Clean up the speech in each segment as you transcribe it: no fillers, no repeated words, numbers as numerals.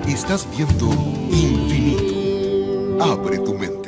Estás viendo Infinito. Abre tu mente.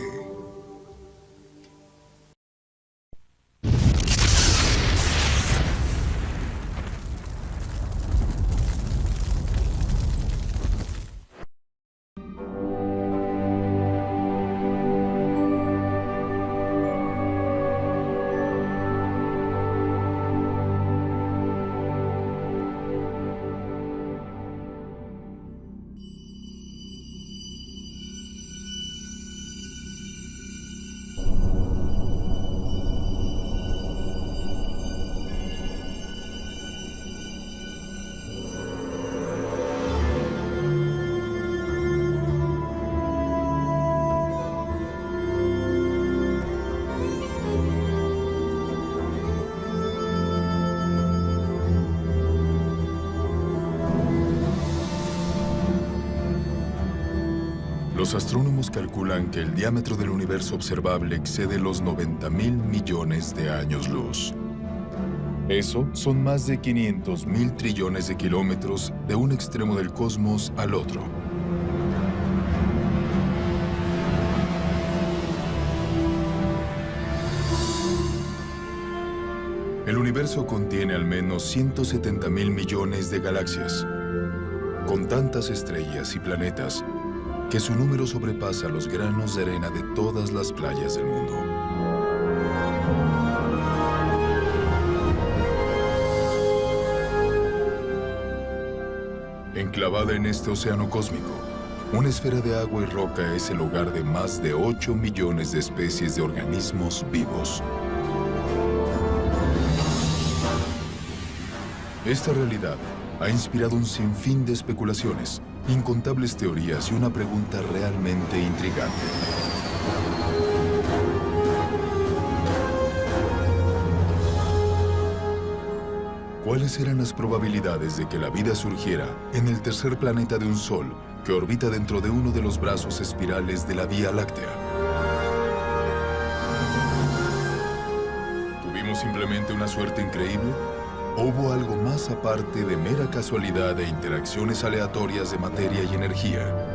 Los astrónomos calculan que el diámetro del universo observable excede los 90.000 millones de años luz. Eso son más de 500.000 trillones de kilómetros de un extremo del cosmos al otro. El universo contiene al menos 170.000 millones de galaxias, con tantas estrellas y planetas que su número sobrepasa los granos de arena de todas las playas del mundo. Enclavada en este océano cósmico, una esfera de agua y roca es el hogar de más de 8 millones de especies de organismos vivos. Esta realidad ha inspirado un sinfín de especulaciones, incontables teorías y una pregunta realmente intrigante. ¿Cuáles eran las probabilidades de que la vida surgiera en el tercer planeta de un sol que orbita dentro de uno de los brazos espirales de la Vía Láctea? ¿Tuvimos simplemente una suerte increíble? ¿O hubo algo más aparte de mera casualidad e interacciones aleatorias de materia y energía?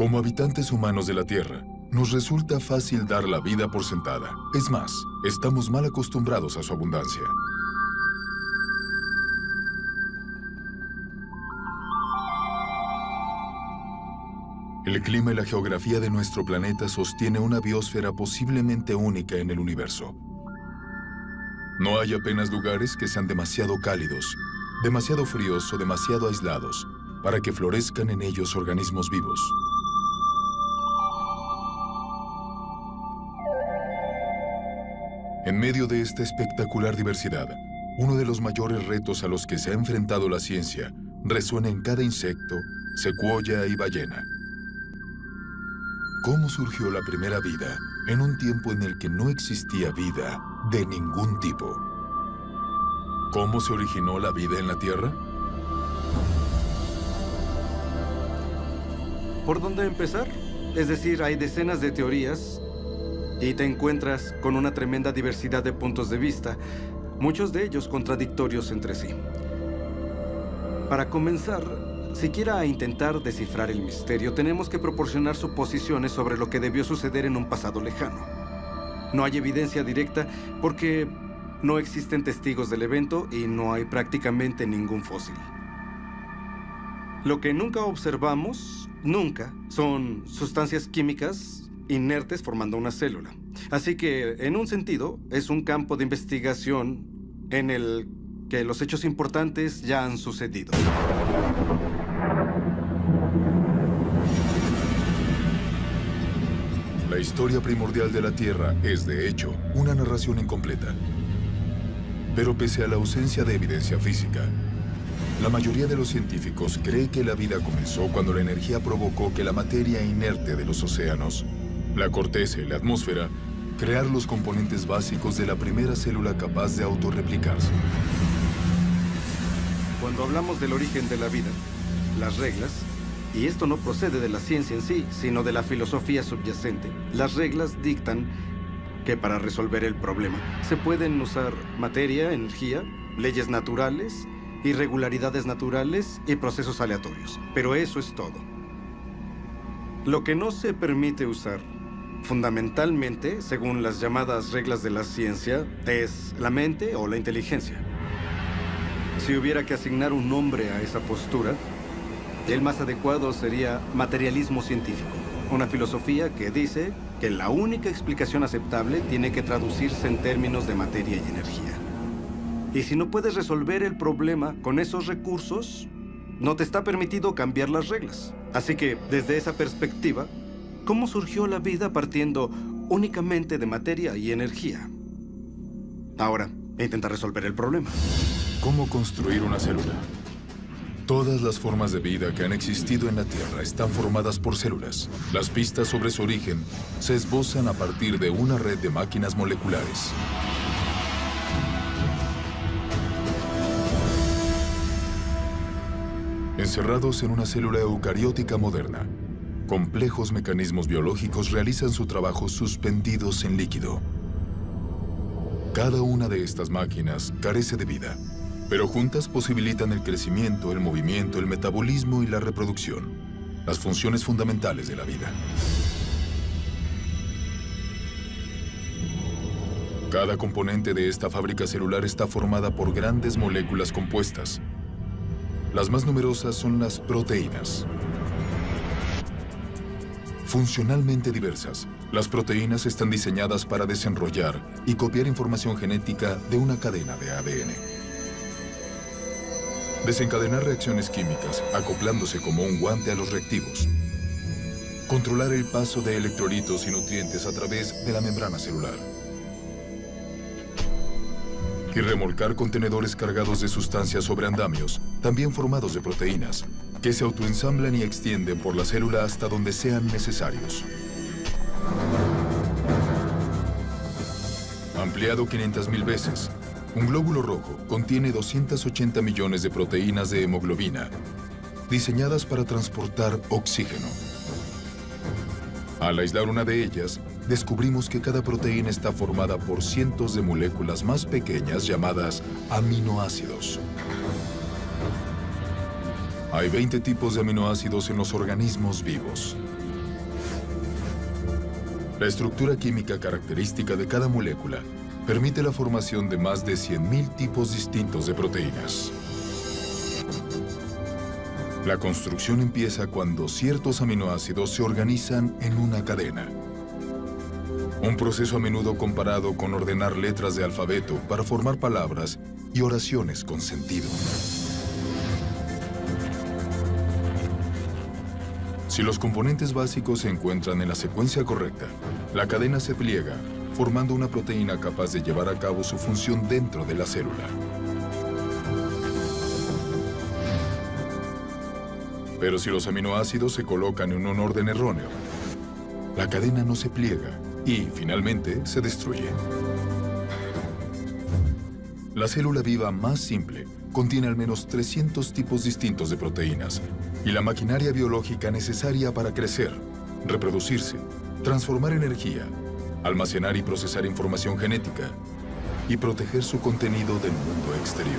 Como habitantes humanos de la Tierra, nos resulta fácil dar la vida por sentada. Es más, estamos mal acostumbrados a su abundancia. El clima y la geografía de nuestro planeta sostiene una biosfera posiblemente única en el universo. No hay apenas lugares que sean demasiado cálidos, demasiado fríos o demasiado aislados para que florezcan en ellos organismos vivos. En medio de esta espectacular diversidad, uno de los mayores retos a los que se ha enfrentado la ciencia resuena en cada insecto, secuoya y ballena. ¿Cómo surgió la primera vida en un tiempo en el que no existía vida de ningún tipo? ¿Cómo se originó la vida en la Tierra? ¿Por dónde empezar? Es decir, hay decenas de teorías y te encuentras con una tremenda diversidad de puntos de vista, muchos de ellos contradictorios entre sí. Para comenzar, siquiera a intentar descifrar el misterio, tenemos que proporcionar suposiciones sobre lo que debió suceder en un pasado lejano. No hay evidencia directa porque no existen testigos del evento y no hay prácticamente ningún fósil. Lo que nunca observamos, nunca, son sustancias químicas inertes formando una célula. Así que, en un sentido, es un campo de investigación en el que los hechos importantes ya han sucedido. La historia primordial de la Tierra es, de hecho, una narración incompleta. Pero pese a la ausencia de evidencia física, la mayoría de los científicos cree que la vida comenzó cuando la energía provocó que la materia inerte de los océanos, la corteza y la atmósfera, crear los componentes básicos de la primera célula capaz de autorreplicarse. Cuando hablamos del origen de la vida, las reglas, y esto no procede de la ciencia en sí, sino de la filosofía subyacente, las reglas dictan que para resolver el problema se pueden usar materia, energía, leyes naturales, irregularidades naturales y procesos aleatorios. Pero eso es todo. Lo que no se permite usar, fundamentalmente, según las llamadas reglas de la ciencia, es la mente o la inteligencia. Si hubiera que asignar un nombre a esa postura, el más adecuado sería materialismo científico. Una filosofía que dice que la única explicación aceptable tiene que traducirse en términos de materia y energía. Y si no puedes resolver el problema con esos recursos, no te está permitido cambiar las reglas. Así que, desde esa perspectiva, ¿cómo surgió la vida partiendo únicamente de materia y energía? Ahora, intenta resolver el problema. ¿Cómo construir una célula? Todas las formas de vida que han existido en la Tierra están formadas por células. Las pistas sobre su origen se esbozan a partir de una red de máquinas moleculares. Encerrados en una célula eucariótica moderna, complejos mecanismos biológicos realizan su trabajo suspendidos en líquido. Cada una de estas máquinas carece de vida, pero juntas posibilitan el crecimiento, el movimiento, el metabolismo y la reproducción, las funciones fundamentales de la vida. Cada componente de esta fábrica celular está formada por grandes moléculas compuestas. Las más numerosas son las proteínas. Funcionalmente diversas, las proteínas están diseñadas para desenrollar y copiar información genética de una cadena de ADN. Desencadenar reacciones químicas, acoplándose como un guante a los reactivos. Controlar el paso de electrolitos y nutrientes a través de la membrana celular. Y remolcar contenedores cargados de sustancias sobre andamios, también formados de proteínas, que se autoensamblan y extienden por la célula hasta donde sean necesarios. Ampliado 500.000 veces, un glóbulo rojo contiene 280 millones de proteínas de hemoglobina, diseñadas para transportar oxígeno. Al aislar una de ellas, descubrimos que cada proteína está formada por cientos de moléculas más pequeñas llamadas aminoácidos. Hay 20 tipos de aminoácidos en los organismos vivos. La estructura química característica de cada molécula permite la formación de más de 100.000 tipos distintos de proteínas. La construcción empieza cuando ciertos aminoácidos se organizan en una cadena. Un proceso a menudo comparado con ordenar letras de alfabeto para formar palabras y oraciones con sentido. Si los componentes básicos se encuentran en la secuencia correcta, la cadena se pliega, formando una proteína capaz de llevar a cabo su función dentro de la célula. Pero si los aminoácidos se colocan en un orden erróneo, la cadena no se pliega y, finalmente, se destruye. La célula viva más simple contiene al menos 300 tipos distintos de proteínas y la maquinaria biológica necesaria para crecer, reproducirse, transformar energía, almacenar y procesar información genética y proteger su contenido del mundo exterior.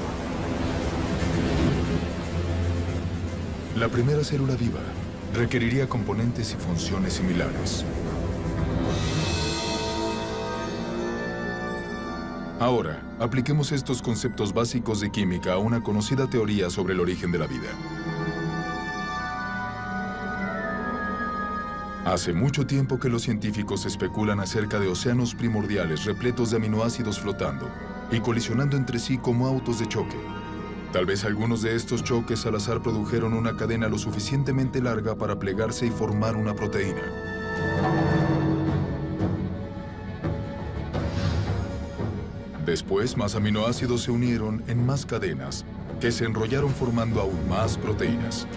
La primera célula viva requeriría componentes y funciones similares. Ahora, apliquemos estos conceptos básicos de química a una conocida teoría sobre el origen de la vida. Hace mucho tiempo que los científicos especulan acerca de océanos primordiales repletos de aminoácidos flotando, y colisionando entre sí como autos de choque. Tal vez algunos de estos choques al azar produjeron una cadena lo suficientemente larga para plegarse y formar una proteína. Después, más aminoácidos se unieron en más cadenas, que se enrollaron formando aún más proteínas.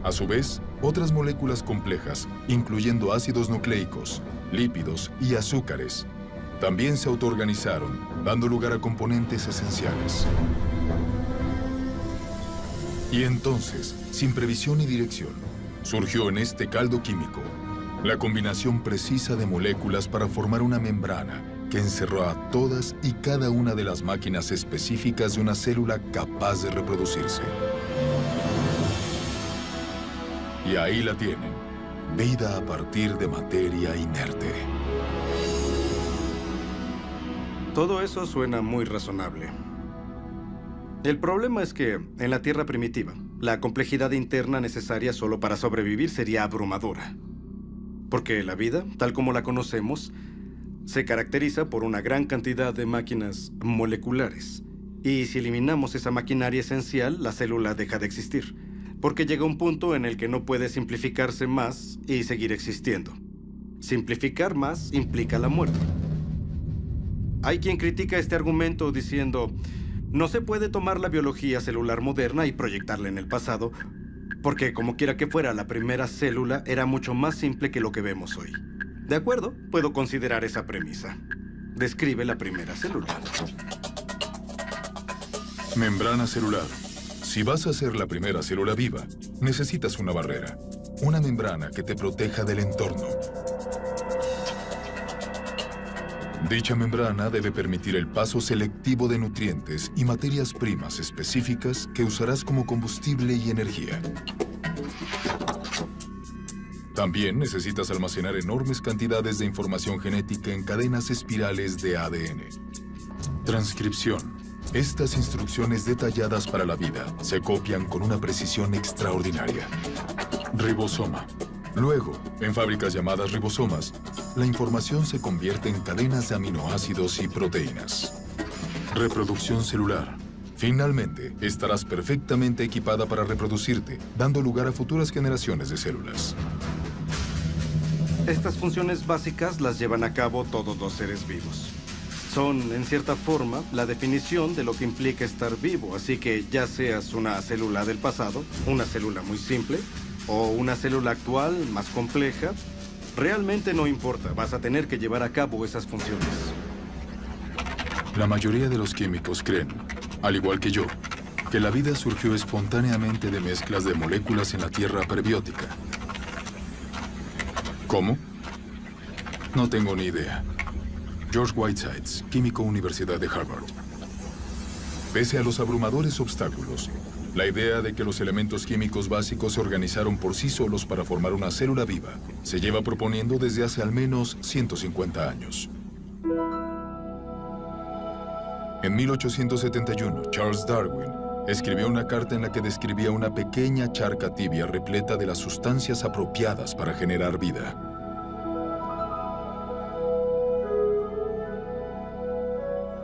A su vez, otras moléculas complejas, incluyendo ácidos nucleicos, lípidos y azúcares, también se autoorganizaron, dando lugar a componentes esenciales. Y entonces, sin previsión ni dirección, surgió en este caldo químico la combinación precisa de moléculas para formar una membrana que encerró a todas y cada una de las máquinas específicas de una célula capaz de reproducirse. Y ahí la tienen, vida a partir de materia inerte. Todo eso suena muy razonable. El problema es que, en la Tierra primitiva, la complejidad interna necesaria solo para sobrevivir sería abrumadora. Porque la vida, tal como la conocemos, se caracteriza por una gran cantidad de máquinas moleculares. Y si eliminamos esa maquinaria esencial, la célula deja de existir. Porque llega un punto en el que no puede simplificarse más y seguir existiendo. Simplificar más implica la muerte. Hay quien critica este argumento diciendo, no se puede tomar la biología celular moderna y proyectarla en el pasado, porque como quiera que fuera, la primera célula era mucho más simple que lo que vemos hoy. De acuerdo, puedo considerar esa premisa. Describe la primera célula. Membrana celular. Si vas a ser la primera célula viva, necesitas una barrera, una membrana que te proteja del entorno. Dicha membrana debe permitir el paso selectivo de nutrientes y materias primas específicas que usarás como combustible y energía. También necesitas almacenar enormes cantidades de información genética en cadenas espirales de ADN. Transcripción. Estas instrucciones detalladas para la vida se copian con una precisión extraordinaria. Ribosoma. Luego, en fábricas llamadas ribosomas, la información se convierte en cadenas de aminoácidos y proteínas. Reproducción celular. Finalmente, estarás perfectamente equipada para reproducirte, dando lugar a futuras generaciones de células. Estas funciones básicas las llevan a cabo todos los seres vivos. Son, en cierta forma, la definición de lo que implica estar vivo, así que ya seas una célula del pasado, una célula muy simple, o una célula actual más compleja, realmente no importa, vas a tener que llevar a cabo esas funciones. La mayoría de los químicos creen, al igual que yo, que la vida surgió espontáneamente de mezclas de moléculas en la Tierra prebiótica. ¿Cómo? No tengo ni idea. George Whitesides, químico, Universidad de Harvard. Pese a los abrumadores obstáculos, la idea de que los elementos químicos básicos se organizaron por sí solos para formar una célula viva se lleva proponiendo desde hace al menos 150 años. En 1871, Charles Darwin escribió una carta en la que describía una pequeña charca tibia repleta de las sustancias apropiadas para generar vida.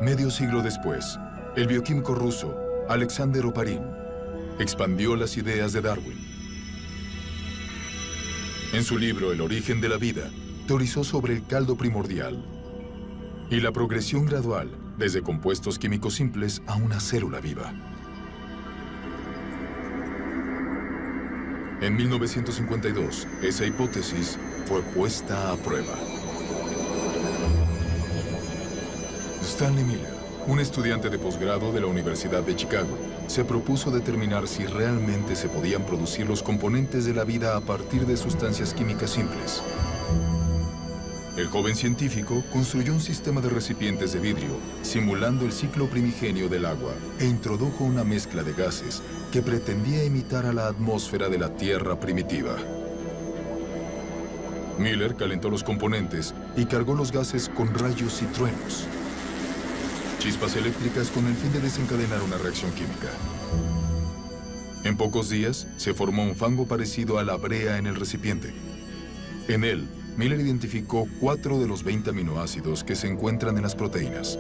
Medio siglo después, el bioquímico ruso Alexander Oparin expandió las ideas de Darwin. En su libro El origen de la vida, teorizó sobre el caldo primordial y la progresión gradual desde compuestos químicos simples a una célula viva. En 1952, esa hipótesis fue puesta a prueba. Stanley Miller, un estudiante de posgrado de la Universidad de Chicago, se propuso determinar si realmente se podían producir los componentes de la vida a partir de sustancias químicas simples. El joven científico construyó un sistema de recipientes de vidrio, simulando el ciclo primigenio del agua, e introdujo una mezcla de gases que pretendía imitar a la atmósfera de la Tierra primitiva. Miller calentó los componentes y cargó los gases con rayos y truenos. Chispas eléctricas con el fin de desencadenar una reacción química. En pocos días, se formó un fango parecido a la brea en el recipiente. En él, Miller identificó 4 de los 20 aminoácidos que se encuentran en las proteínas.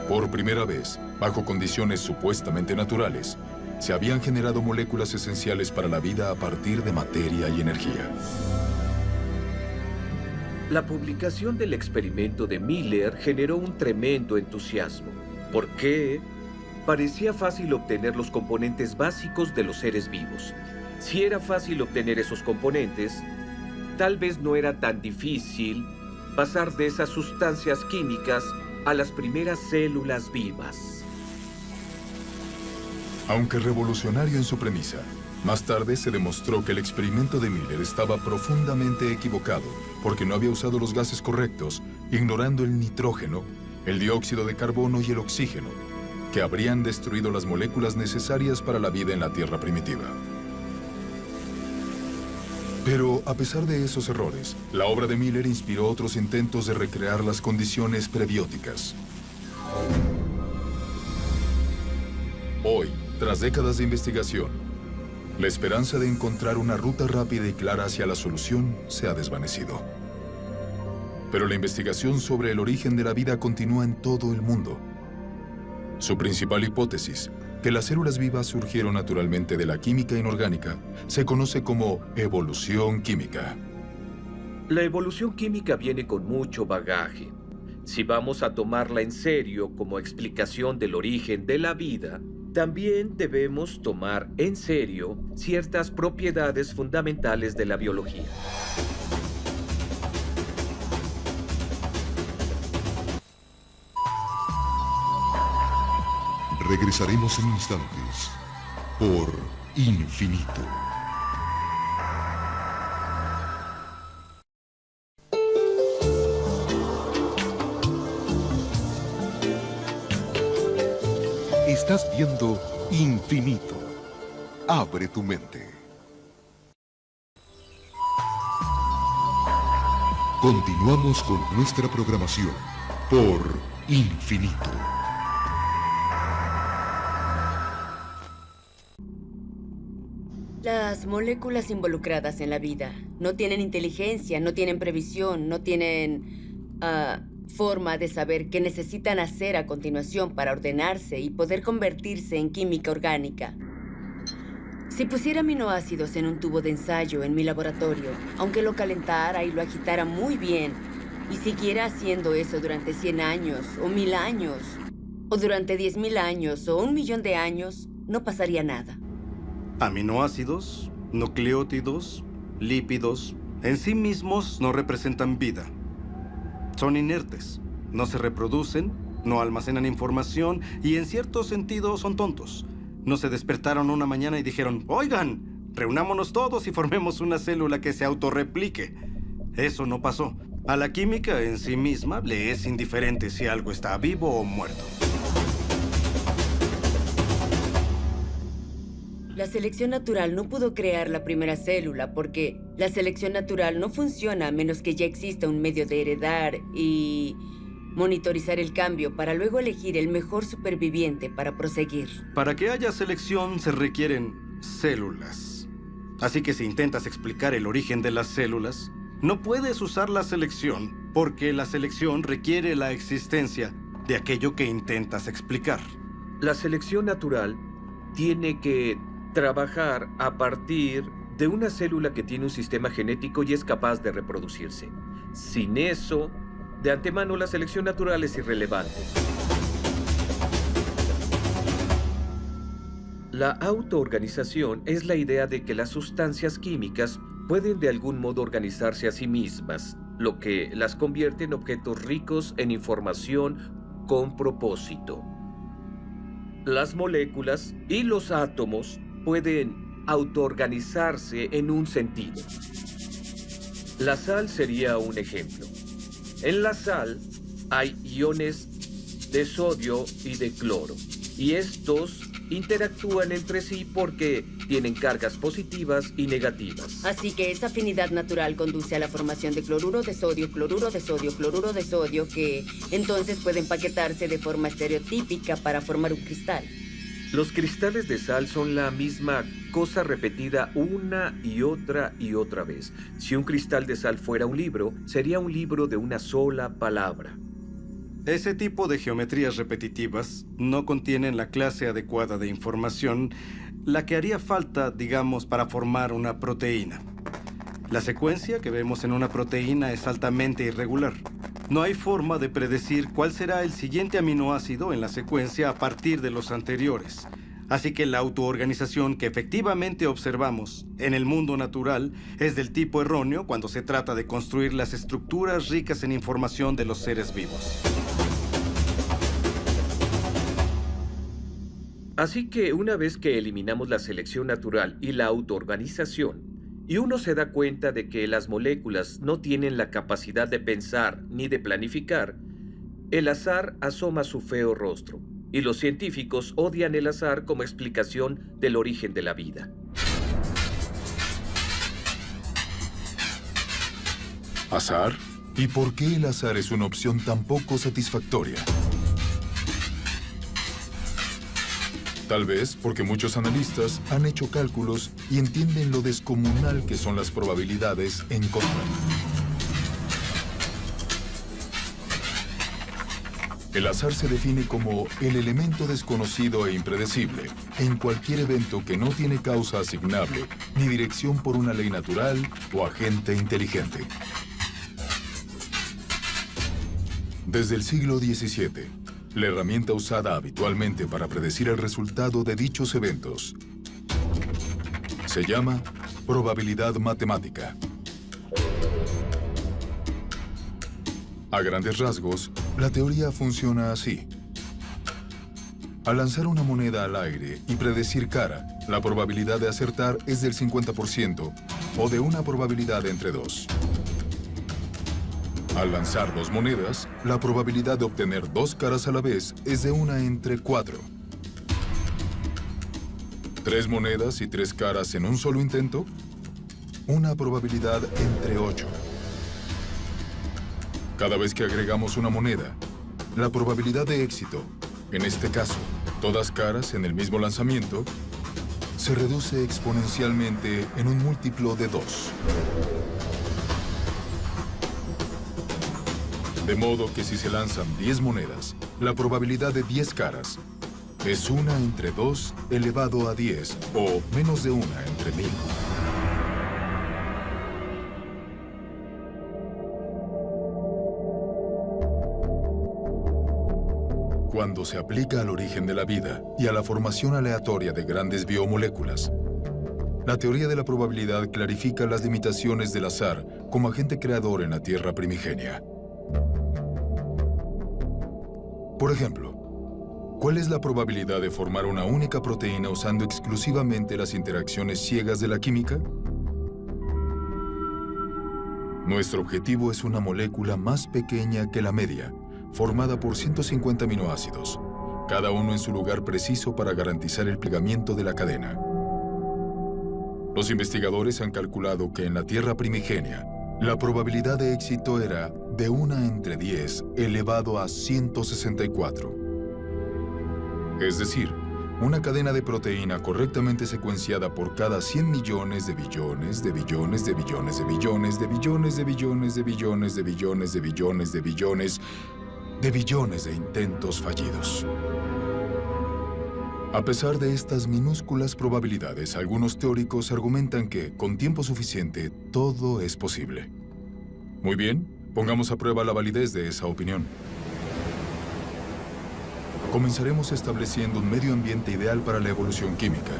Por primera vez, bajo condiciones supuestamente naturales, se habían generado moléculas esenciales para la vida a partir de materia y energía. La publicación del experimento de Miller generó un tremendo entusiasmo, porque parecía fácil obtener los componentes básicos de los seres vivos. Si era fácil obtener esos componentes, tal vez no era tan difícil pasar de esas sustancias químicas a las primeras células vivas. Aunque revolucionario en su premisa, más tarde se demostró que el experimento de Miller estaba profundamente equivocado porque no había usado los gases correctos, ignorando el nitrógeno, el dióxido de carbono y el oxígeno, que habrían destruido las moléculas necesarias para la vida en la Tierra primitiva. Pero, a pesar de esos errores, la obra de Miller inspiró otros intentos de recrear las condiciones prebióticas. Hoy, tras décadas de investigación, la esperanza de encontrar una ruta rápida y clara hacia la solución se ha desvanecido. Pero la investigación sobre el origen de la vida continúa en todo el mundo. Su principal hipótesis, que las células vivas surgieron naturalmente de la química inorgánica, se conoce como evolución química. La evolución química viene con mucho bagaje. Si vamos a tomarla en serio como explicación del origen de la vida, también debemos tomar en serio ciertas propiedades fundamentales de la biología. Regresaremos en instantes por Infinito. Estás viendo Infinito. Abre tu mente. Continuamos con nuestra programación por Infinito. Las moléculas involucradas en la vida no tienen inteligencia, no tienen previsión, no tienen forma de saber qué necesitan hacer a continuación para ordenarse y poder convertirse en química orgánica. Si pusiera aminoácidos en un tubo de ensayo en mi laboratorio, aunque lo calentara y lo agitara muy bien, y siguiera haciendo eso durante 100 años, o 1000 años, o durante 10.000 años, o 1.000.000 de años, no pasaría nada. Aminoácidos, nucleótidos, lípidos, en sí mismos no representan vida. Son inertes, no se reproducen, no almacenan información y en cierto sentido son tontos. No se despertaron una mañana y dijeron, oigan, reunámonos todos y formemos una célula que se autorreplique. Eso no pasó. A la química en sí misma le es indiferente si algo está vivo o muerto. La selección natural no pudo crear la primera célula porque la selección natural no funciona a menos que ya exista un medio de heredar y monitorizar el cambio para luego elegir el mejor superviviente para proseguir. Para que haya selección se requieren células. Así que si intentas explicar el origen de las células, no puedes usar la selección porque la selección requiere la existencia de aquello que intentas explicar. La selección natural tiene que trabajar a partir de una célula que tiene un sistema genético y es capaz de reproducirse. Sin eso, de antemano la selección natural es irrelevante. La autoorganización es la idea de que las sustancias químicas pueden de algún modo organizarse a sí mismas, lo que las convierte en objetos ricos en información con propósito. Las moléculas y los átomos pueden autoorganizarse en un sentido. La sal sería un ejemplo. En la sal hay iones de sodio y de cloro, y estos interactúan entre sí porque tienen cargas positivas y negativas. Así que esa afinidad natural conduce a la formación de cloruro de sodio, cloruro de sodio, cloruro de sodio, que entonces puede empaquetarse de forma estereotípica para formar un cristal. Los cristales de sal son la misma cosa repetida una y otra vez. Si un cristal de sal fuera un libro, sería un libro de una sola palabra. Ese tipo de geometrías repetitivas no contienen la clase adecuada de información, la que haría falta, digamos, para formar una proteína. La secuencia que vemos en una proteína es altamente irregular. No hay forma de predecir cuál será el siguiente aminoácido en la secuencia a partir de los anteriores. Así que la autoorganización que efectivamente observamos en el mundo natural es del tipo erróneo cuando se trata de construir las estructuras ricas en información de los seres vivos. Así que una vez que eliminamos la selección natural y la autoorganización, y uno se da cuenta de que las moléculas no tienen la capacidad de pensar ni de planificar, el azar asoma su feo rostro, y los científicos odian el azar como explicación del origen de la vida. ¿Azar? ¿Y por qué el azar es una opción tan poco satisfactoria? Tal vez porque muchos analistas han hecho cálculos y entienden lo descomunal que son las probabilidades en contra. El azar se define como el elemento desconocido e impredecible en cualquier evento que no tiene causa asignable ni dirección por una ley natural o agente inteligente. Desde el siglo XVII, la herramienta usada habitualmente para predecir el resultado de dichos eventos se llama probabilidad matemática. A grandes rasgos, la teoría funciona así. Al lanzar una moneda al aire y predecir cara, la probabilidad de acertar es del 50% o de una probabilidad entre 2. Al lanzar 2 monedas, la probabilidad de obtener 2 caras a la vez es de 1 entre 4. 3 monedas y 3 caras en un solo intento, una probabilidad entre 8. Cada vez que agregamos una moneda, la probabilidad de éxito, en este caso, todas caras en el mismo lanzamiento, se reduce exponencialmente en un múltiplo de 2. De modo que si se lanzan 10 monedas, la probabilidad de 10 caras es 1 entre 2 elevado a 10, o menos de 1 entre 1000. Cuando se aplica al origen de la vida y a la formación aleatoria de grandes biomoléculas, la teoría de la probabilidad clarifica las limitaciones del azar como agente creador en la Tierra primigenia. Por ejemplo, ¿cuál es la probabilidad de formar una única proteína usando exclusivamente las interacciones ciegas de la química? Nuestro objetivo es una molécula más pequeña que la media, formada por 150 aminoácidos, cada uno en su lugar preciso para garantizar el plegamiento de la cadena. Los investigadores han calculado que en la Tierra primigenia, la probabilidad de éxito era de 1 entre 10 elevado a 164. Es decir, una cadena de proteína correctamente secuenciada por cada 100 millones de billones de billones de billones de billones de billones de billones de billones de billones de billones de billones de billones de intentos fallidos. A pesar de estas minúsculas probabilidades, algunos teóricos argumentan que, con tiempo suficiente, todo es posible. Muy bien, pongamos a prueba la validez de esa opinión. Comenzaremos estableciendo un medio ambiente ideal para la evolución química.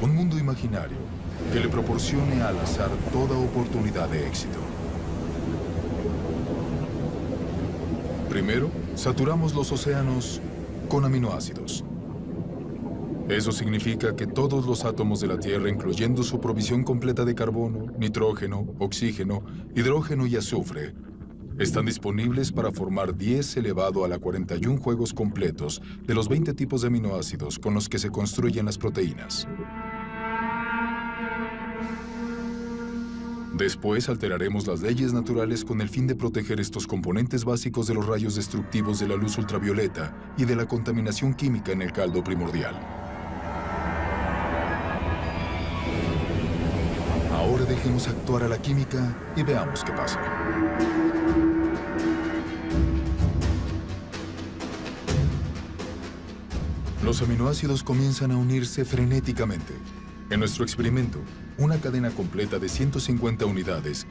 Un mundo imaginario que le proporcione al azar toda oportunidad de éxito. Primero, saturamos los océanos con aminoácidos. Eso significa que todos los átomos de la Tierra, incluyendo su provisión completa de carbono, nitrógeno, oxígeno, hidrógeno y azufre, están disponibles para formar 10 elevado a la 41 juegos completos de los 20 tipos de aminoácidos con los que se construyen las proteínas. Después alteraremos las leyes naturales con el fin de proteger estos componentes básicos de los rayos destructivos de la luz ultravioleta y de la contaminación química en el caldo primordial. Ahora dejemos actuar a la química y veamos qué pasa. Los aminoácidos comienzan a unirse frenéticamente. En nuestro experimento, una cadena completa de 150 unidades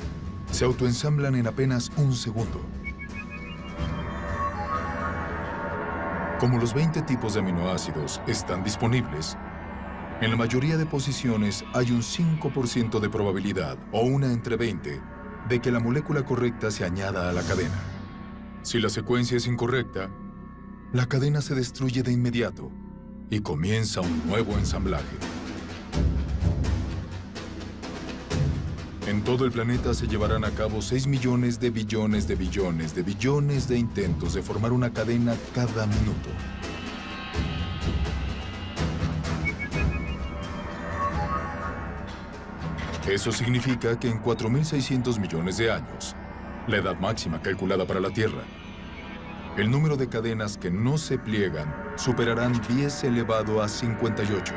se autoensamblan en apenas un segundo. Como los 20 tipos de aminoácidos están disponibles, en la mayoría de posiciones hay un 5% de probabilidad, o una entre 20, de que la molécula correcta se añada a la cadena. Si la secuencia es incorrecta, la cadena se destruye de inmediato y comienza un nuevo ensamblaje. En todo el planeta se llevarán a cabo 6 millones de billones de billones de billones de intentos de formar una cadena cada minuto. Eso significa que en 4.600 millones de años, la edad máxima calculada para la Tierra, el número de cadenas que no se pliegan superarán 10 elevado a 58.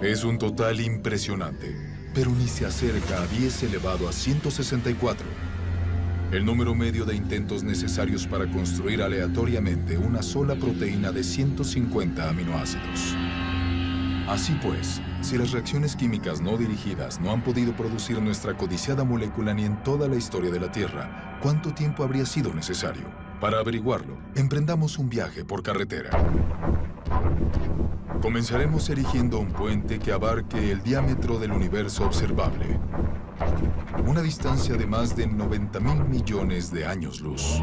Es un total impresionante, pero ni se acerca a 10 elevado a 164, el número medio de intentos necesarios para construir aleatoriamente una sola proteína de 150 aminoácidos. Así pues, si las reacciones químicas no dirigidas no han podido producir nuestra codiciada molécula ni en toda la historia de la Tierra, ¿cuánto tiempo habría sido necesario? Para averiguarlo, emprendamos un viaje por carretera. Comenzaremos erigiendo un puente que abarque el diámetro del universo observable, una distancia de más de 90.000 millones de años luz.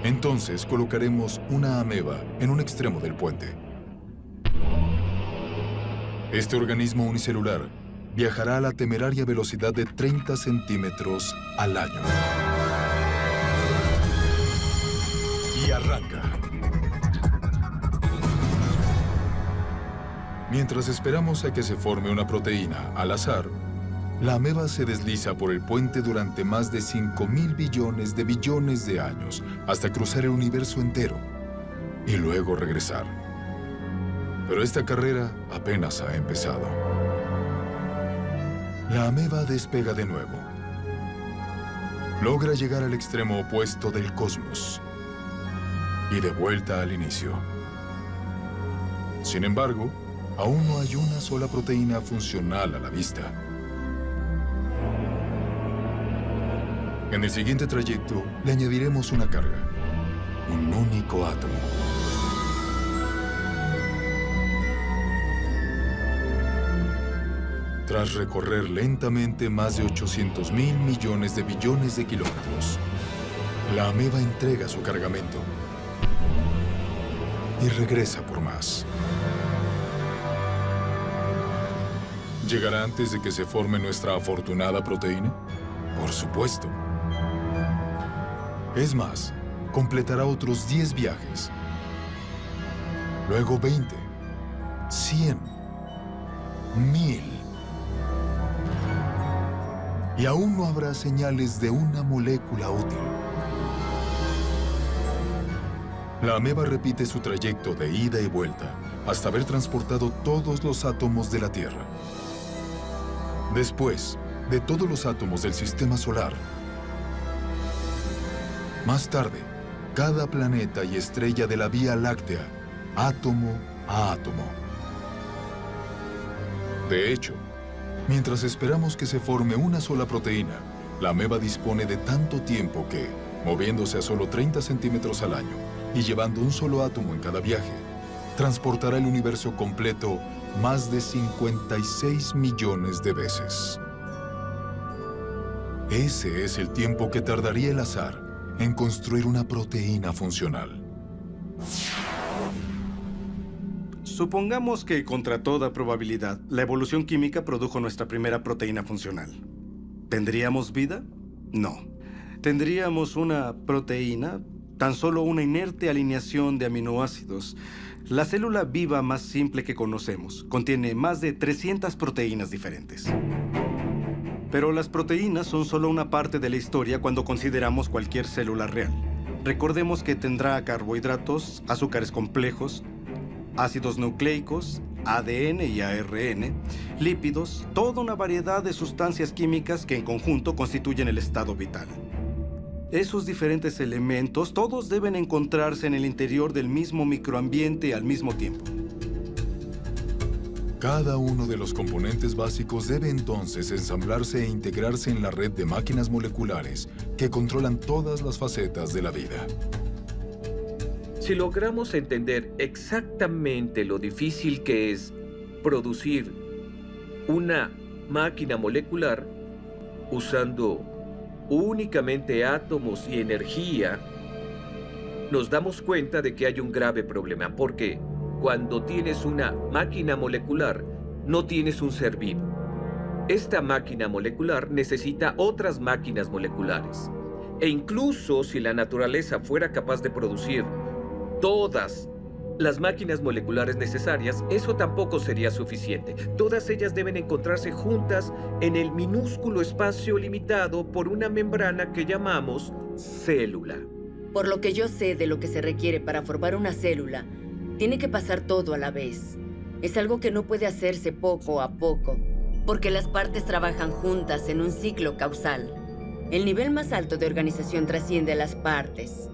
Entonces colocaremos una ameba en un extremo del puente. Este organismo unicelular viajará a la temeraria velocidad de 30 centímetros al año. Y arranca. Mientras esperamos a que se forme una proteína al azar, la ameba se desliza por el puente durante más de 5.000 billones de años hasta cruzar el universo entero y luego regresar. Pero esta carrera apenas ha empezado. La ameba despega de nuevo. Logra llegar al extremo opuesto del cosmos y de vuelta al inicio. Sin embargo, aún no hay una sola proteína funcional a la vista. En el siguiente trayecto, le añadiremos una carga, un único átomo. Tras recorrer lentamente más de 800.000 millones de billones de kilómetros, la ameba entrega su cargamento y regresa por más. ¿Llegará antes de que se forme nuestra afortunada proteína? Por supuesto. Es más, completará otros 10 viajes. Luego 20, 100, 1000. Y aún no habrá señales de una molécula útil. La ameba repite su trayecto de ida y vuelta hasta haber transportado todos los átomos de la Tierra. Después, de todos los átomos del Sistema Solar. Más tarde, cada planeta y estrella de la Vía Láctea, átomo a átomo. De hecho, mientras esperamos que se forme una sola proteína, la ameba dispone de tanto tiempo que, moviéndose a solo 30 centímetros al año y llevando un solo átomo en cada viaje, transportará el universo completo más de 56 millones de veces. Ese es el tiempo que tardaría el azar en construir una proteína funcional. Supongamos que, contra toda probabilidad, la evolución química produjo nuestra primera proteína funcional. ¿Tendríamos vida? No. ¿Tendríamos una proteína? Tan solo una inerte alineación de aminoácidos. La célula viva más simple que conocemos contiene más de 300 proteínas diferentes. Pero las proteínas son solo una parte de la historia cuando consideramos cualquier célula real. Recordemos que tendrá carbohidratos, azúcares complejos, ácidos nucleicos, ADN y ARN, lípidos, toda una variedad de sustancias químicas que en conjunto constituyen el estado vital. Esos diferentes elementos, todos deben encontrarse en el interior del mismo microambiente al mismo tiempo. Cada uno de los componentes básicos debe entonces ensamblarse e integrarse en la red de máquinas moleculares que controlan todas las facetas de la vida. Si logramos entender exactamente lo difícil que es producir una máquina molecular usando únicamente átomos y energía, nos damos cuenta de que hay un grave problema, porque cuando tienes una máquina molecular, no tienes un ser vivo. Esta máquina molecular necesita otras máquinas moleculares. E incluso si la naturaleza fuera capaz de producir todas las máquinas moleculares necesarias, eso tampoco sería suficiente. Todas ellas deben encontrarse juntas en el minúsculo espacio limitado por una membrana que llamamos célula. Por lo que yo sé de lo que se requiere para formar una célula, tiene que pasar todo a la vez. Es algo que no puede hacerse poco a poco, porque las partes trabajan juntas en un ciclo causal. El nivel más alto de organización trasciende a las partes.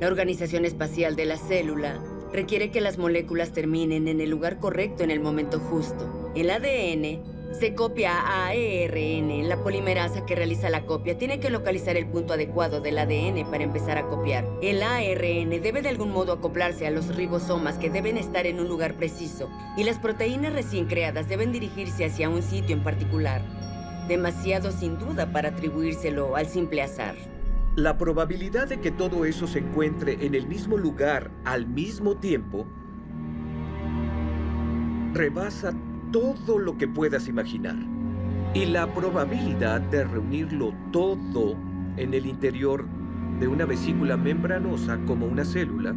La organización espacial de la célula requiere que las moléculas terminen en el lugar correcto en el momento justo. El ADN se copia a ARN. La polimerasa que realiza la copia tiene que localizar el punto adecuado del ADN para empezar a copiar. El ARN debe de algún modo acoplarse a los ribosomas que deben estar en un lugar preciso. Y las proteínas recién creadas deben dirigirse hacia un sitio en particular. Demasiado sin duda para atribuírselo al simple azar. La probabilidad de que todo eso se encuentre en el mismo lugar al mismo tiempo rebasa todo lo que puedas imaginar. Y la probabilidad de reunirlo todo en el interior de una vesícula membranosa como una célula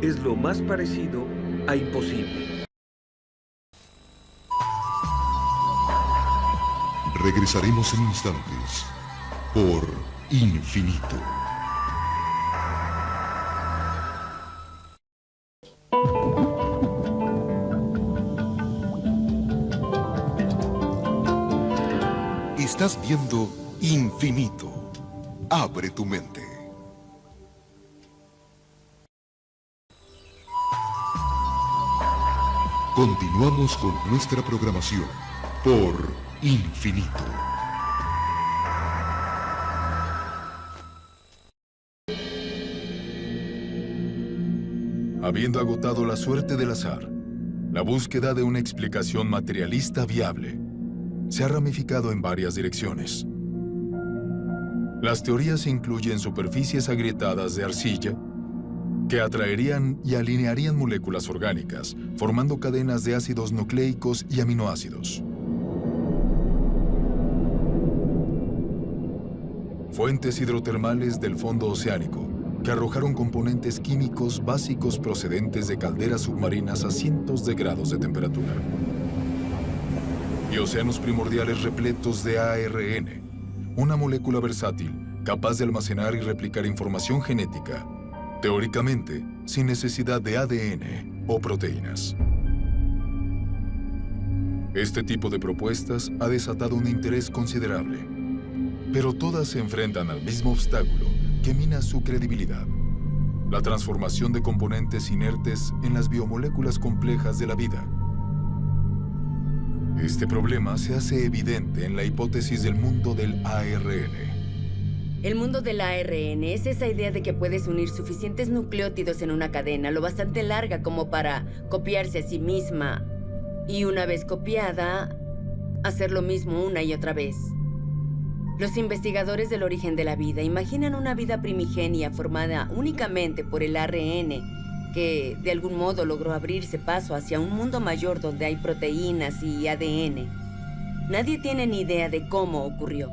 es lo más parecido a imposible. Regresaremos en instantes por Infinito. Estás viendo Infinito. Abre tu mente. Continuamos con nuestra programación por Infinito. Habiendo agotado la suerte del azar, la búsqueda de una explicación materialista viable se ha ramificado en varias direcciones. Las teorías incluyen superficies agrietadas de arcilla que atraerían y alinearían moléculas orgánicas, formando cadenas de ácidos nucleicos y aminoácidos. Fuentes hidrotermales del fondo oceánico que arrojaron componentes químicos básicos procedentes de calderas submarinas a cientos de grados de temperatura. Y océanos primordiales repletos de ARN, una molécula versátil capaz de almacenar y replicar información genética, teóricamente sin necesidad de ADN o proteínas. Este tipo de propuestas ha desatado un interés considerable, pero todas se enfrentan al mismo obstáculo que mina su credibilidad: la transformación de componentes inertes en las biomoléculas complejas de la vida. Este problema se hace evidente en la hipótesis del mundo del ARN. El mundo del ARN es esa idea de que puedes unir suficientes nucleótidos en una cadena lo bastante larga como para copiarse a sí misma y una vez copiada, hacer lo mismo una y otra vez. Los investigadores del origen de la vida imaginan una vida primigenia formada únicamente por el ARN que de algún modo logró abrirse paso hacia un mundo mayor donde hay proteínas y ADN. Nadie tiene ni idea de cómo ocurrió.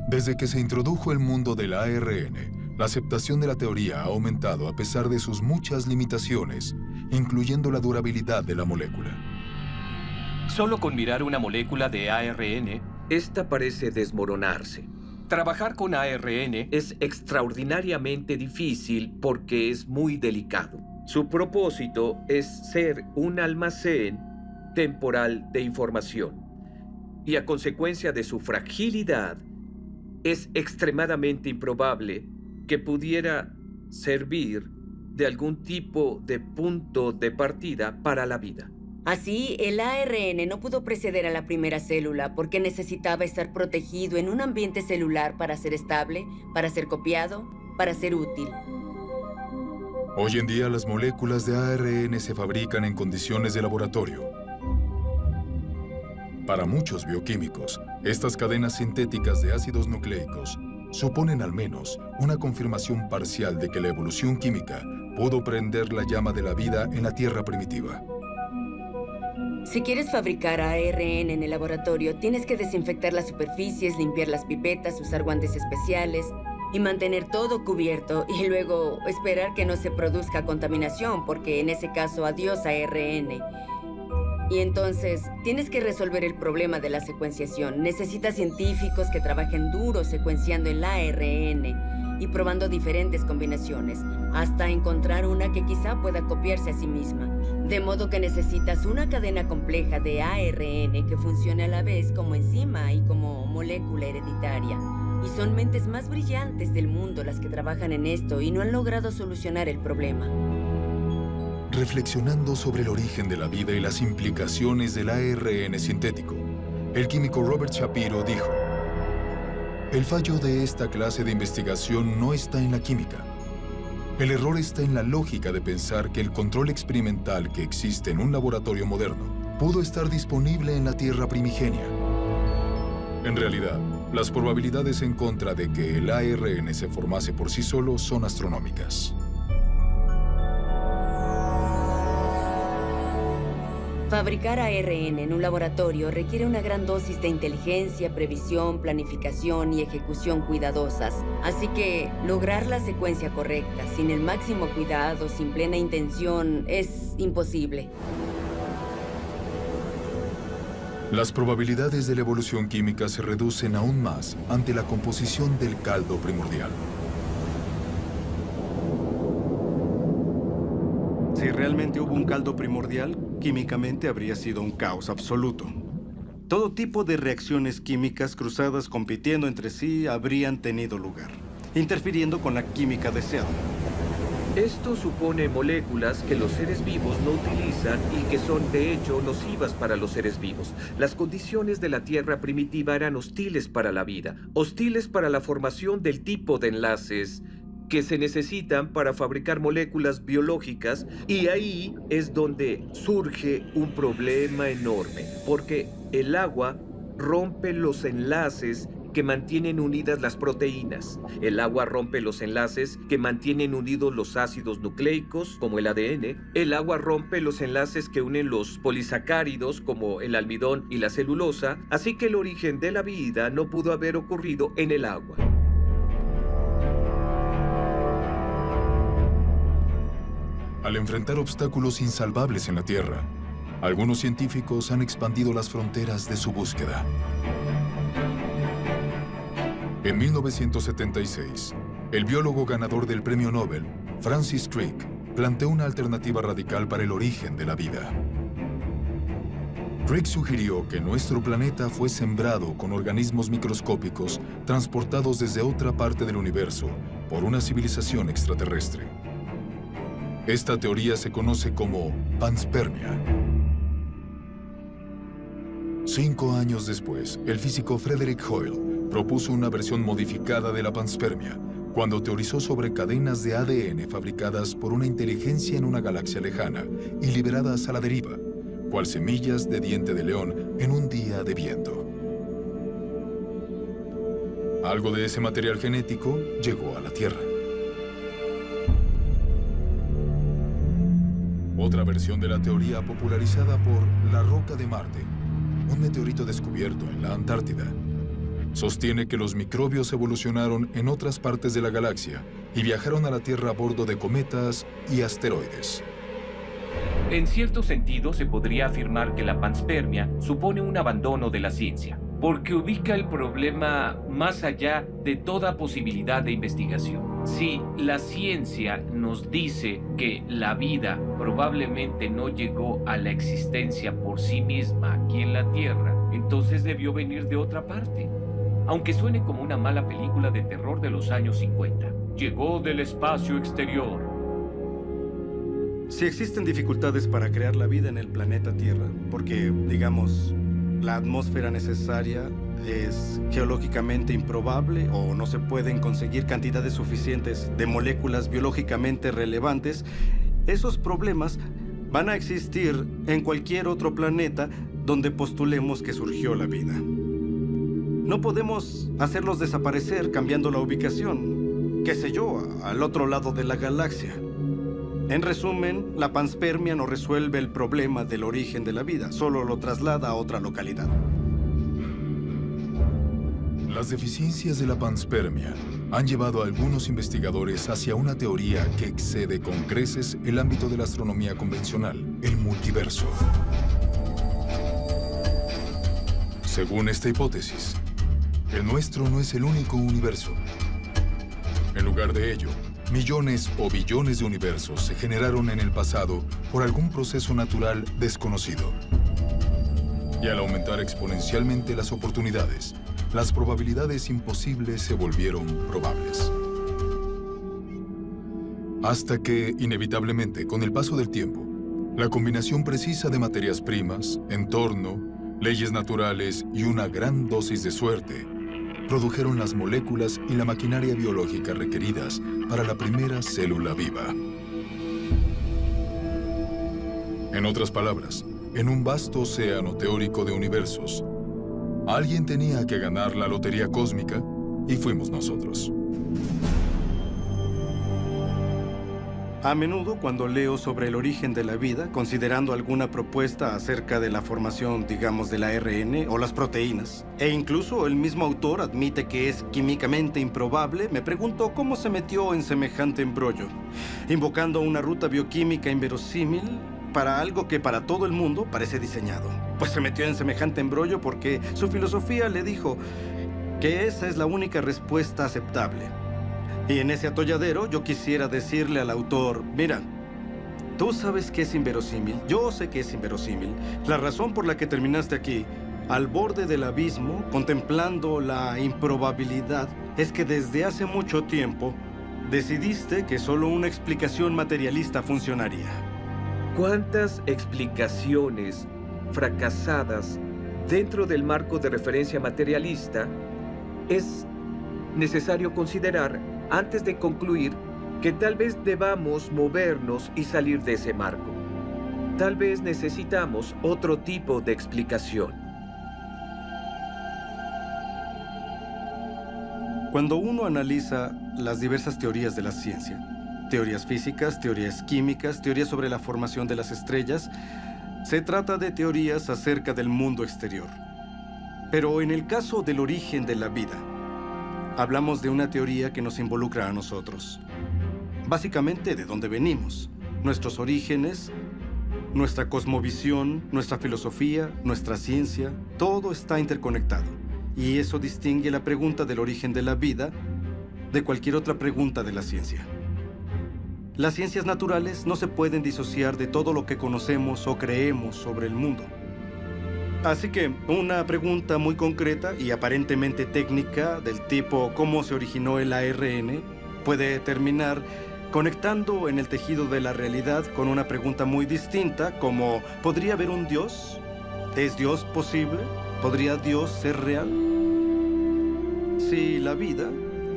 Desde que se introdujo el mundo del ARN, la aceptación de la teoría ha aumentado a pesar de sus muchas limitaciones, incluyendo la durabilidad de la molécula. Solo con mirar una molécula de ARN, esta parece desmoronarse. Trabajar con ARN es extraordinariamente difícil porque es muy delicado. Su propósito es ser un almacén temporal de información. Y a consecuencia de su fragilidad, es extremadamente improbable que pudiera servir de algún tipo de punto de partida para la vida. Así, el ARN no pudo preceder a la primera célula porque necesitaba estar protegido en un ambiente celular para ser estable, para ser copiado, para ser útil. Hoy en día las moléculas de ARN se fabrican en condiciones de laboratorio. Para muchos bioquímicos, estas cadenas sintéticas de ácidos nucleicos suponen al menos una confirmación parcial de que la evolución química pudo prender la llama de la vida en la Tierra primitiva. Si quieres fabricar ARN en el laboratorio, tienes que desinfectar las superficies, limpiar las pipetas, usar guantes especiales y mantener todo cubierto y luego esperar que no se produzca contaminación, porque en ese caso, adiós ARN. Y entonces, tienes que resolver el problema de la secuenciación. Necesitas científicos que trabajen duro secuenciando el ARN y probando diferentes combinaciones, hasta encontrar una que quizá pueda copiarse a sí misma. De modo que necesitas una cadena compleja de ARN que funcione a la vez como enzima y como molécula hereditaria. Y son mentes más brillantes del mundo las que trabajan en esto y no han logrado solucionar el problema. Reflexionando sobre el origen de la vida y las implicaciones del ARN sintético, el químico Robert Shapiro dijo: "El fallo de esta clase de investigación no está en la química. El error está en la lógica de pensar que el control experimental que existe en un laboratorio moderno pudo estar disponible en la Tierra primigenia. En realidad, las probabilidades en contra de que el ARN se formase por sí solo son astronómicas." Fabricar ARN en un laboratorio requiere una gran dosis de inteligencia, previsión, planificación y ejecución cuidadosas. Así que lograr la secuencia correcta, sin el máximo cuidado, sin plena intención, es imposible. Las probabilidades de la evolución química se reducen aún más ante la composición del caldo primordial. Si realmente hubo un caldo primordial, químicamente habría sido un caos absoluto. Todo tipo de reacciones químicas cruzadas compitiendo entre sí habrían tenido lugar, interfiriendo con la química deseada. Esto supone moléculas que los seres vivos no utilizan y que son, de hecho, nocivas para los seres vivos. Las condiciones de la Tierra primitiva eran hostiles para la vida, hostiles para la formación del tipo de enlaces que se necesitan para fabricar moléculas biológicas, y ahí es donde surge un problema enorme, porque el agua rompe los enlaces que mantienen unidas las proteínas. El agua rompe los enlaces que mantienen unidos los ácidos nucleicos, como el ADN. El agua rompe los enlaces que unen los polisacáridos, como el almidón y la celulosa, así que el origen de la vida no pudo haber ocurrido en el agua. Al enfrentar obstáculos insalvables en la Tierra, algunos científicos han expandido las fronteras de su búsqueda. En 1976, el biólogo ganador del Premio Nobel, Francis Crick, planteó una alternativa radical para el origen de la vida. Crick sugirió que nuestro planeta fue sembrado con organismos microscópicos transportados desde otra parte del universo por una civilización extraterrestre. Esta teoría se conoce como panspermia. 5 años después, el físico Frederick Hoyle propuso una versión modificada de la panspermia, cuando teorizó sobre cadenas de ADN fabricadas por una inteligencia en una galaxia lejana y liberadas a la deriva, cual semillas de diente de león en un día de viento. Algo de ese material genético llegó a la Tierra. Otra versión de la teoría popularizada por la roca de Marte, un meteorito descubierto en la Antártida, sostiene que los microbios evolucionaron en otras partes de la galaxia y viajaron a la Tierra a bordo de cometas y asteroides. En cierto sentido, se podría afirmar que la panspermia supone un abandono de la ciencia, porque ubica el problema más allá de toda posibilidad de investigación. Si la ciencia nos dice que la vida probablemente no llegó a la existencia por sí misma aquí en la Tierra, entonces debió venir de otra parte. Aunque suene como una mala película de terror de los años 50. Llegó del espacio exterior. Si existen dificultades para crear la vida en el planeta Tierra, porque, digamos, la atmósfera necesaria es geológicamente improbable o no se pueden conseguir cantidades suficientes de moléculas biológicamente relevantes, esos problemas van a existir en cualquier otro planeta donde postulemos que surgió la vida. No podemos hacerlos desaparecer cambiando la ubicación, qué sé yo, al otro lado de la galaxia. En resumen, la panspermia no resuelve el problema del origen de la vida, solo lo traslada a otra localidad. Las deficiencias de la panspermia han llevado a algunos investigadores hacia una teoría que excede con creces el ámbito de la astronomía convencional, el multiverso. Según esta hipótesis, el nuestro no es el único universo. En lugar de ello, millones o billones de universos se generaron en el pasado por algún proceso natural desconocido. Y al aumentar exponencialmente las oportunidades, las probabilidades imposibles se volvieron probables. Hasta que, inevitablemente, con el paso del tiempo, la combinación precisa de materias primas, entorno, leyes naturales y una gran dosis de suerte produjeron las moléculas y la maquinaria biológica requeridas para la primera célula viva. En otras palabras, en un vasto océano teórico de universos, alguien tenía que ganar la lotería cósmica y fuimos nosotros. A menudo, cuando leo sobre el origen de la vida, considerando alguna propuesta acerca de la formación, digamos, del ARN o las proteínas, e incluso el mismo autor admite que es químicamente improbable, me pregunto cómo se metió en semejante embrollo, invocando una ruta bioquímica inverosímil para algo que para todo el mundo parece diseñado. Pues se metió en semejante embrollo porque su filosofía le dijo que esa es la única respuesta aceptable. Y en ese atolladero yo quisiera decirle al autor, mira, tú sabes que es inverosímil, yo sé que es inverosímil. La razón por la que terminaste aquí, al borde del abismo, contemplando la improbabilidad, es que desde hace mucho tiempo decidiste que solo una explicación materialista funcionaría. ¿Cuántas explicaciones fracasadas dentro del marco de referencia materialista es necesario considerar antes de concluir que tal vez debamos movernos y salir de ese marco? Tal vez necesitamos otro tipo de explicación. Cuando uno analiza las diversas teorías de la ciencia, teorías físicas, teorías químicas, teorías sobre la formación de las estrellas, se trata de teorías acerca del mundo exterior. Pero en el caso del origen de la vida, hablamos de una teoría que nos involucra a nosotros. Básicamente, de dónde venimos, nuestros orígenes, nuestra cosmovisión, nuestra filosofía, nuestra ciencia, todo está interconectado. Y eso distingue la pregunta del origen de la vida de cualquier otra pregunta de la ciencia. Las ciencias naturales no se pueden disociar de todo lo que conocemos o creemos sobre el mundo. Así que una pregunta muy concreta y aparentemente técnica del tipo ¿cómo se originó el ARN? Puede terminar conectando en el tejido de la realidad con una pregunta muy distinta como ¿podría haber un Dios? ¿Es Dios posible? ¿Podría Dios ser real? Si la vida,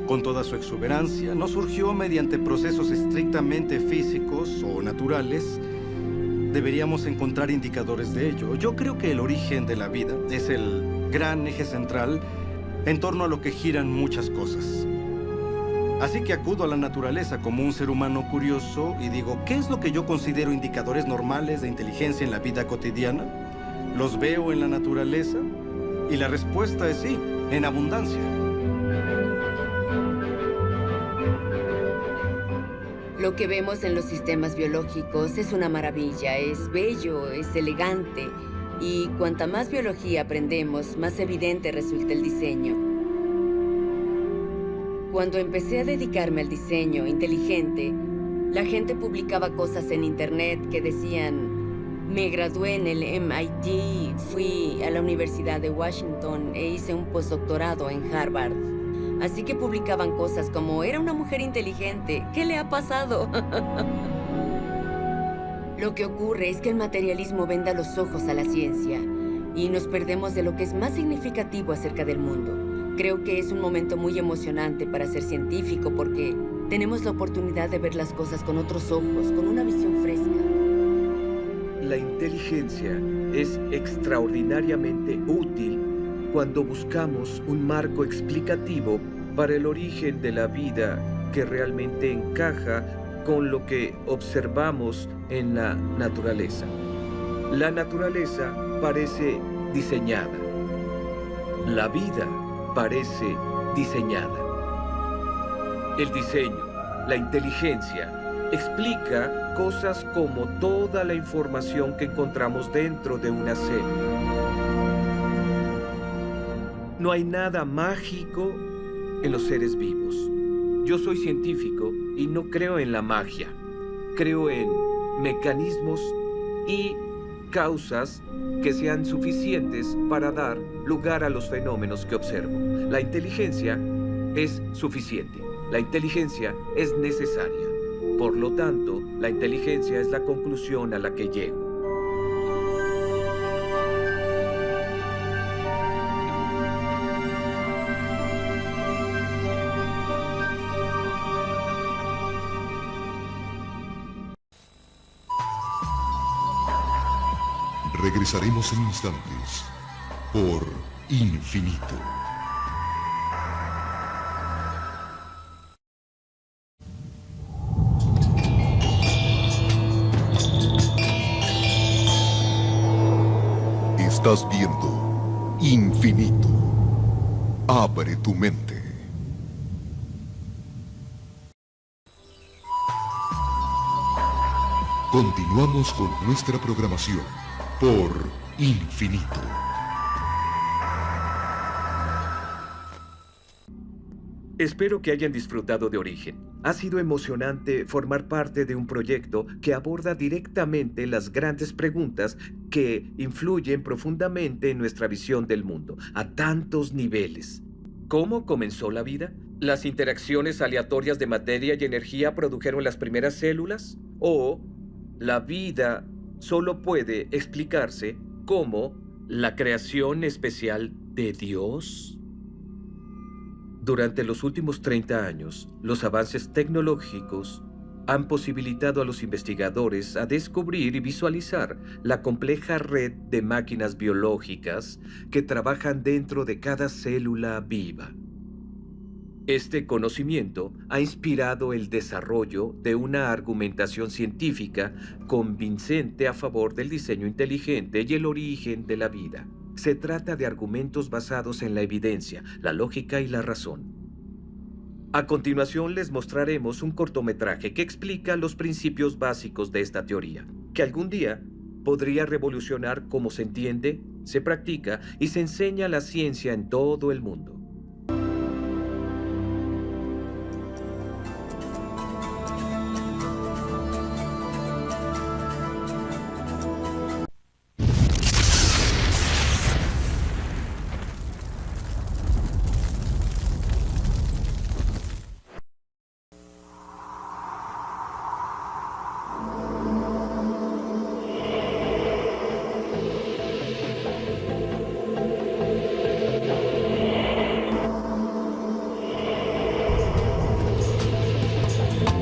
con toda su exuberancia, no surgió mediante procesos estrictamente físicos o naturales, deberíamos encontrar indicadores de ello. Yo creo que el origen de la vida es el gran eje central en torno a lo que giran muchas cosas. Así que acudo a la naturaleza como un ser humano curioso y digo, ¿qué es lo que yo considero indicadores normales de inteligencia en la vida cotidiana? ¿Los veo en la naturaleza? Y la respuesta es sí, en abundancia. Lo que vemos en los sistemas biológicos es una maravilla, es bello, es elegante. Y cuanta más biología aprendemos, más evidente resulta el diseño. Cuando empecé a dedicarme al diseño inteligente, la gente publicaba cosas en internet que decían: me gradué en el MIT, fui a la Universidad de Washington e hice un postdoctorado en Harvard. Así que publicaban cosas como: era una mujer inteligente, ¿qué le ha pasado? Lo que ocurre es que el materialismo venda los ojos a la ciencia y nos perdemos de lo que es más significativo acerca del mundo. Creo que es un momento muy emocionante para ser científico porque tenemos la oportunidad de ver las cosas con otros ojos, con una visión fresca. La inteligencia es extraordinariamente útil cuando buscamos un marco explicativo para el origen de la vida que realmente encaja con lo que observamos en la naturaleza. La naturaleza parece diseñada. La vida parece diseñada. El diseño, la inteligencia, explica cosas como toda la información que encontramos dentro de una célula. No hay nada mágico en los seres vivos. Yo soy científico y no creo en la magia. Creo en mecanismos y causas que sean suficientes para dar lugar a los fenómenos que observo. La inteligencia es suficiente. La inteligencia es necesaria. Por lo tanto, la inteligencia es la conclusión a la que llego. Regresaremos en instantes por Infinito. Estás viendo Infinito. Abre tu mente. Continuamos con nuestra programación por Infinito. Espero que hayan disfrutado de Origen. Ha sido emocionante formar parte de un proyecto que aborda directamente las grandes preguntas que influyen profundamente en nuestra visión del mundo, a tantos niveles. ¿Cómo comenzó la vida? ¿Las interacciones aleatorias de materia y energía produjeron las primeras células? ¿O la vida solo puede explicarse como la creación especial de Dios? Durante los últimos 30 años, los avances tecnológicos han posibilitado a los investigadores a descubrir y visualizar la compleja red de máquinas biológicas que trabajan dentro de cada célula viva. Este conocimiento ha inspirado el desarrollo de una argumentación científica convincente a favor del diseño inteligente y el origen de la vida. Se trata de argumentos basados en la evidencia, la lógica y la razón. A continuación les mostraremos un cortometraje que explica los principios básicos de esta teoría, que algún día podría revolucionar cómo se entiende, se practica y se enseña la ciencia en todo el mundo.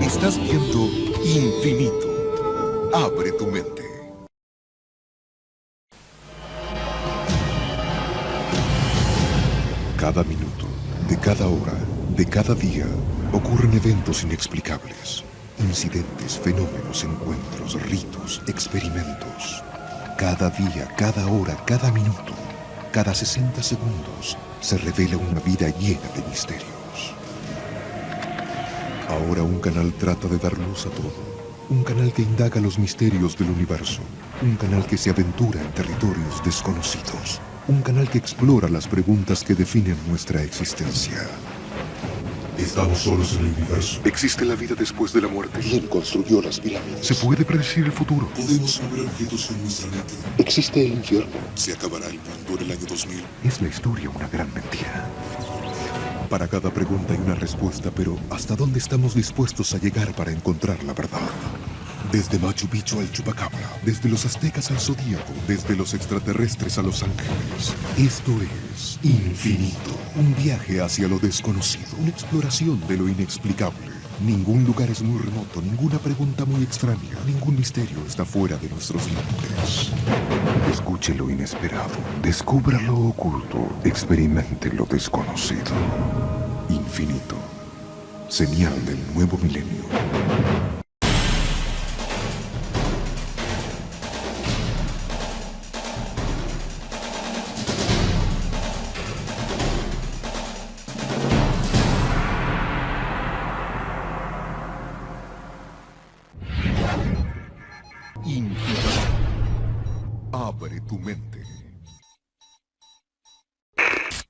Estás viendo Infinito. Abre tu mente. Cada minuto, de cada hora, de cada día, ocurren eventos inexplicables. Incidentes, fenómenos, encuentros, ritos, experimentos. Cada día, cada hora, cada minuto, cada 60 segundos, se revela una vida llena de misterios. Ahora un canal trata de dar luz a todo. Un canal que indaga los misterios del universo. Un canal que se aventura en territorios desconocidos. Un canal que explora las preguntas que definen nuestra existencia. ¿Estamos solos en el universo? ¿Existe la vida después de la muerte? ¿Quién construyó las pirámides? ¿Se puede predecir el futuro? ¿Podemos mover objetos con nuestra mente? ¿Existe el infierno? ¿Se acabará el mundo en el año 2000? ¿Es la historia una gran mentira? Para cada pregunta hay una respuesta, pero ¿hasta dónde estamos dispuestos a llegar para encontrar la verdad? Desde Machu Picchu al Chupacabra, desde los aztecas al zodíaco, desde los extraterrestres a los ángeles. Esto es Infinito, un viaje hacia lo desconocido, una exploración de lo inexplicable. Ningún lugar es muy remoto, ninguna pregunta muy extraña, ningún misterio está fuera de nuestros límites. Escuche lo inesperado, descubra lo oculto, experimente lo desconocido. Infinito, señal del nuevo milenio. Infinito. Abre tu mente.